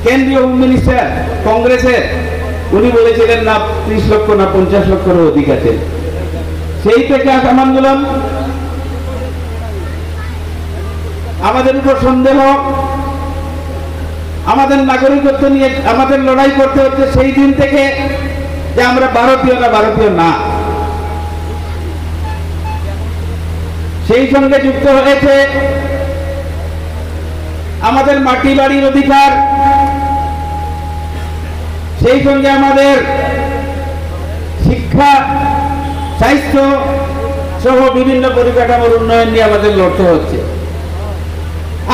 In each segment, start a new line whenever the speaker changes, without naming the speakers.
কেন্দ্রীয় home minister কংগ্রেসের, উনি বলেছিলেন না 30 লক্ষ না 50 লক্ষের অধিক আছে। সেই থেকে আসাম আন্দোলন, আমাদের উপর সন্দেহ, আমাদের নাগরিকত্ব নিয়ে আমাদের লড়াই করতে হচ্ছে সেই দিন থেকে যে আমরা ভারতীয় না, ভারতীয় না। সেই সঙ্গে যুক্ত হয়েছে আমাদের মাটি বাড়ির অধিকার, সেই সঙ্গে আমাদের শিক্ষা, স্বাস্থ্য সহ বিভিন্ন পরিকাঠামোর উন্নয়ন নিয়ে আমাদের লড়তে হচ্ছে।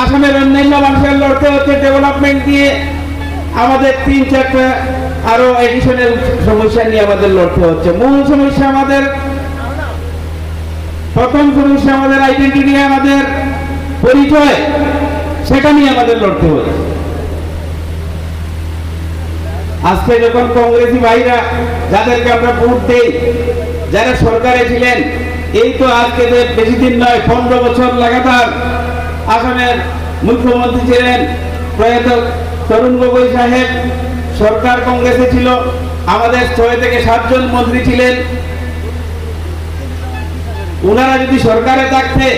আসামের অন্যান্য মানুষের লড়তে হচ্ছে ডেভেলপমেন্ট দিয়ে, আমাদের 3-4টা আরো এডিশনাল সমস্যা নিয়ে আমাদের লড়তে হচ্ছে। মূল সমস্যা আমাদের, প্রথম সমস্যা আমাদের আইডেন্টিটি, আমাদের পরিচয়, সেটা নিয়ে আমাদের লড়তে হচ্ছে। আজকে যখন কংগ্রেসি ভাইরা যাদেরকে আমরা ভোট দেই, যারা সরকারে ছিলেন, এই তো আজকে বেশি দিন নয়, 15 বছর লাগাতার আসামের মুখ্যমন্ত্রী ছিলেন প্রয়াত তরুণ গগৈ সাহেব, সরকার কংগ্রেসে ছিল, আমাদের 6 থেকে 7 জন মন্ত্রী ছিলেন। ওনারা যদি সরকারে থাকতে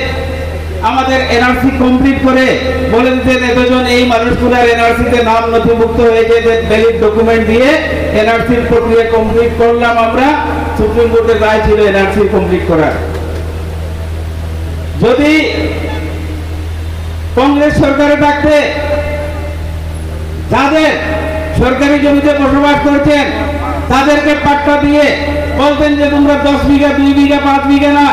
আমাদের এনআরসি কমপ্লিট করে বলে দিতেন এতজন এই মানুষগুলার এনআরসিতে নাম নথিভুক্ত হয়েছে, ভ্যালিড ডকুমেন্ট দিয়ে এনআরসির প্রক্রিয়া কমপ্লিট করলাম আমরা, সুপ্রিম কোর্টের রায় ছিল এনআরসি কমপ্লিট করার। যদি কংগ্রেস সরকারে থাকতে যাদের সরকারি জমিতে বসবাস করছেন তাদেরকে পাট্টা দিয়ে বলতেন যে তোমরা 10 বিঘা, 2 বিঘা, 5 বিঘা না,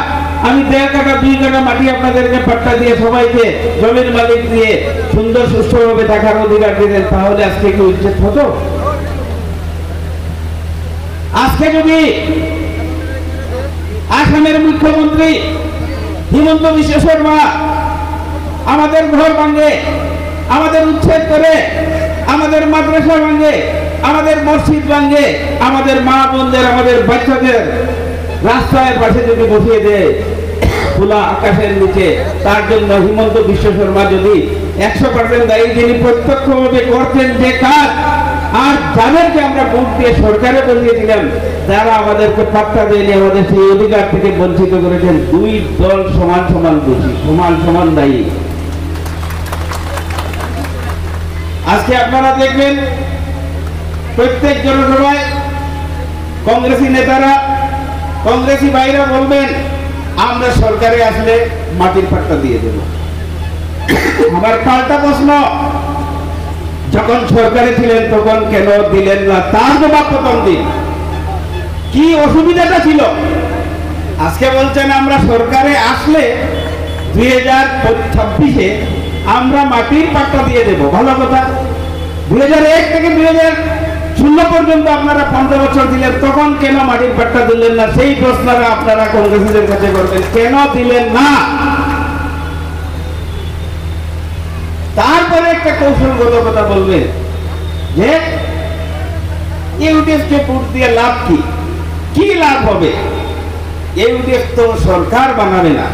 আমি 1.5 কাঠা 2 কাঠা মাটি আপনাদেরকে পাট্টা দিয়ে সবাইকে জমির মালিক দিয়ে সুন্দর সুষ্ঠুভাবে থাকার অধিকার দিতেন, তাহলে আজকে কি উচ্ছেদ হতো? আজকে যদি আসামের মুখ্যমন্ত্রী হিমন্ত বিশ্ব শর্মা আমাদের ঘর ভাঙে, আমাদের উচ্ছেদ করে, আমাদের মাদ্রাসা ভাঙে, আমাদের মসজিদ ভাঙে, আমাদের মা বোনদের, আমাদের বাচ্চাদের রাস্তায় পাশে যদি বসিয়ে দেয় খোলা আকাশের নিচে, তার জন্য হিমন্ত বিশ্ব শর্মা যদি 100% দায়ী, যিনি প্রত্যক্ষভাবে করছেন যে কাজ, আর যাদেরকে আমরা ভোট দিয়ে সরকারে বসিয়েছিলাম যারা আমাদেরকে পাত্তা দেয়নি, আমাদের সেই অধিকার থেকে বঞ্চিত করেছেন, 2 দল সমান সমান দোষী, সমান সমান দায়ী। আজকে আপনারা দেখবেন প্রত্যেক জনসভায় কংগ্রেসী নেতারা, কংগ্রেসী ভাইরা বলবেন আমরা সরকারে আসলে মাটির পাট্টা দিয়ে দেব। আমার পাল্টা প্রশ্ন, যখন সরকারে ছিলেন তখন কেন দিলেন না? তার জবাব প্রথম দিন। কি অসুবিধাটা ছিল? আজকে বলছেন আমরা সরকারে আসলে 2026-এ আমরা মাটির পাট্টা দিয়ে দেব। ভালো কথা, 2001 থেকে 2016 পর্যন্ত আপনারা 15 বছর দিলেন, তখন কেন মাটির পাট্টা দিলেন না? সেই প্রশ্নটা আপনারা কংগ্রেসীদের কাছে করবেন, কেন দিলেন না? তারপরে একটা কৌশলগত কথা বলবেন যে ইউডিএফকে ভোট দিয়ে লাভ কি? কি লাভ হবে? ইউডিএফ তো সরকার বানাবে না,